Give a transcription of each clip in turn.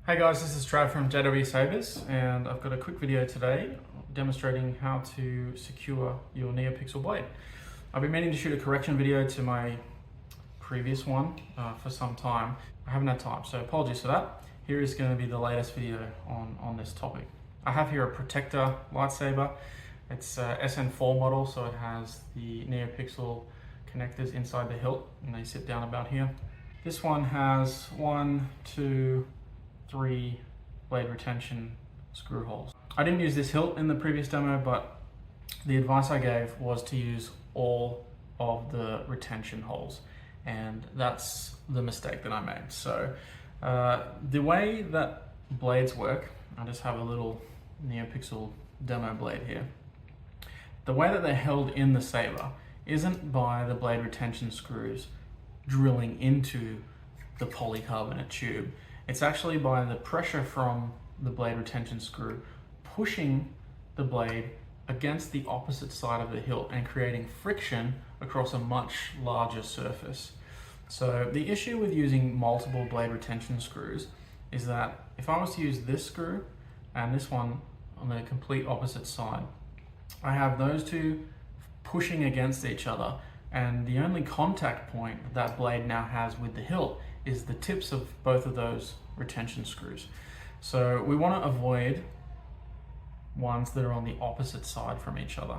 Hey guys, this is Trav from JW Sabers, and I've got a quick video today demonstrating how to secure your neopixel blade. I've been meaning to shoot a correction video to my previous one for some time. I haven't had time, so apologies for that. Here is going to be the latest video on this topic. I have here a protector lightsaber. It's a SN4 model, so it has the neopixel connectors inside the hilt, and they sit down about here. This one has 1, 2, 3 blade retention screw holes. I didn't use this hilt in the previous demo, but the advice I gave was to use all of the retention holes, and that's the mistake that I made. So the way that blades work, I just have a little neopixel demo blade here. The way that they're held in the saber isn't by the blade retention screws drilling into the polycarbonate tube. It's actually by the pressure from the blade retention screw pushing the blade against the opposite side of the hilt and creating friction across a much larger surface. So the issue with using multiple blade retention screws is that if I was to use this screw and this one on the complete opposite side, I have those two pushing against each other, and the only contact point that blade now has with the hilt is the tips of both of those retention screws. So we want to avoid ones that are on the opposite side from each other.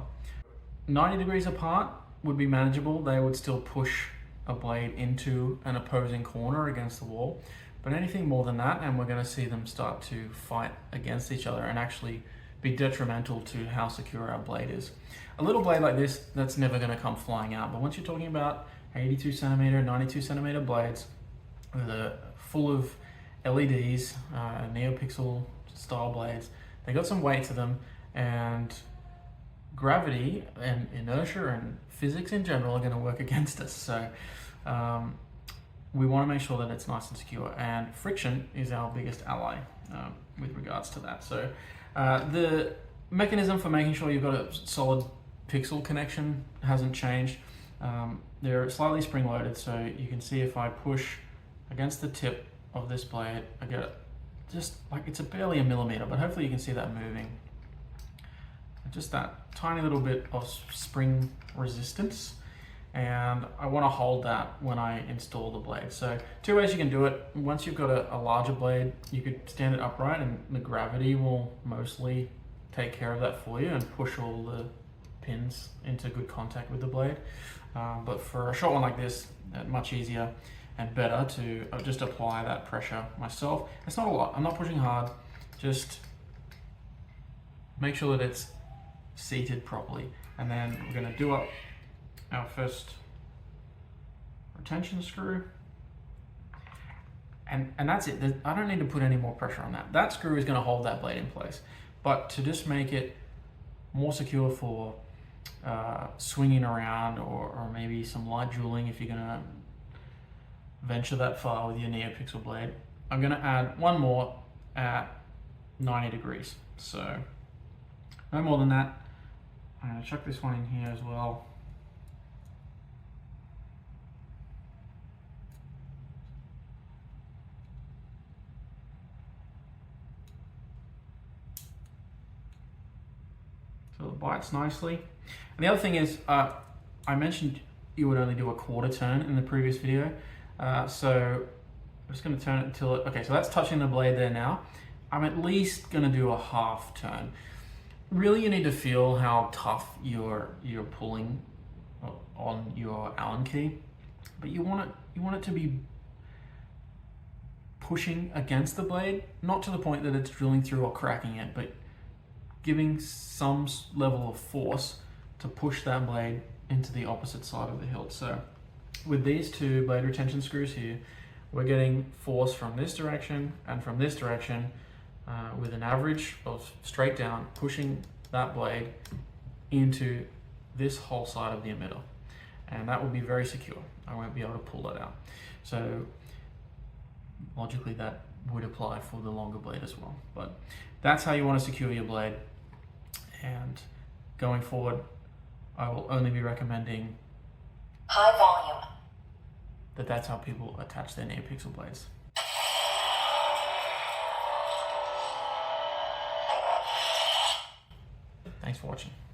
90 degrees apart would be manageable. They would still push a blade into an opposing corner against the wall. But anything more than that, and we're going to see them start to fight against each other and actually be detrimental to how secure our blade is. A little blade like this, that's never going to come flying out. But once you're talking about 82 centimeter, 92 centimeter blades, full of LEDs, neopixel style blades, they got some weight to them, and gravity and inertia and physics in general are going to work against us. So we want to make sure that it's nice and secure, and friction is our biggest ally with regards to that. So the mechanism for making sure you've got a solid pixel connection hasn't changed. They're slightly spring loaded, so you can see if I push against the tip of this blade, I get just like it's barely a millimeter, but hopefully you can see that moving. Just that tiny little bit of spring resistance, and I want to hold that when I install the blade. So two ways you can do it. Once you've got a larger blade, you could stand it upright and the gravity will mostly take care of that for you and push all the pins into good contact with the blade. But for a short one like this, much easier and better to just apply that pressure myself. It's not a lot, I'm not pushing hard, just make sure that it's seated properly. And then we're gonna do up our first retention screw. And that's it. I don't need to put any more pressure on that. That screw is gonna hold that blade in place. But to just make it more secure for swinging around or maybe some light jeweling if you're gonna venture that far with your neopixel blade, I'm gonna add one more at 90 degrees. So no more than that. I'm gonna chuck this one in here as well. So it bites nicely. And the other thing is, I mentioned you would only do a quarter turn in the previous video. So I'm just going to turn it until it, okay, so that's touching the blade there now. I'm at least going to do a half turn. Really, you need to feel how tough you're pulling on your Allen key, but you want it to be pushing against the blade, not to the point that it's drilling through or cracking it, but giving some level of force to push that blade into the opposite side of the hilt. So with these two blade retention screws here, we're getting force from this direction and from this direction with an average of straight down, pushing that blade into this whole side of the emitter. And that will be very secure. I won't be able to pull that out. So logically that would apply for the longer blade as well. But that's how you want to secure your blade. And going forward, I will only be recommending high volume. That's how people attach their neopixel blades. Thanks for watching.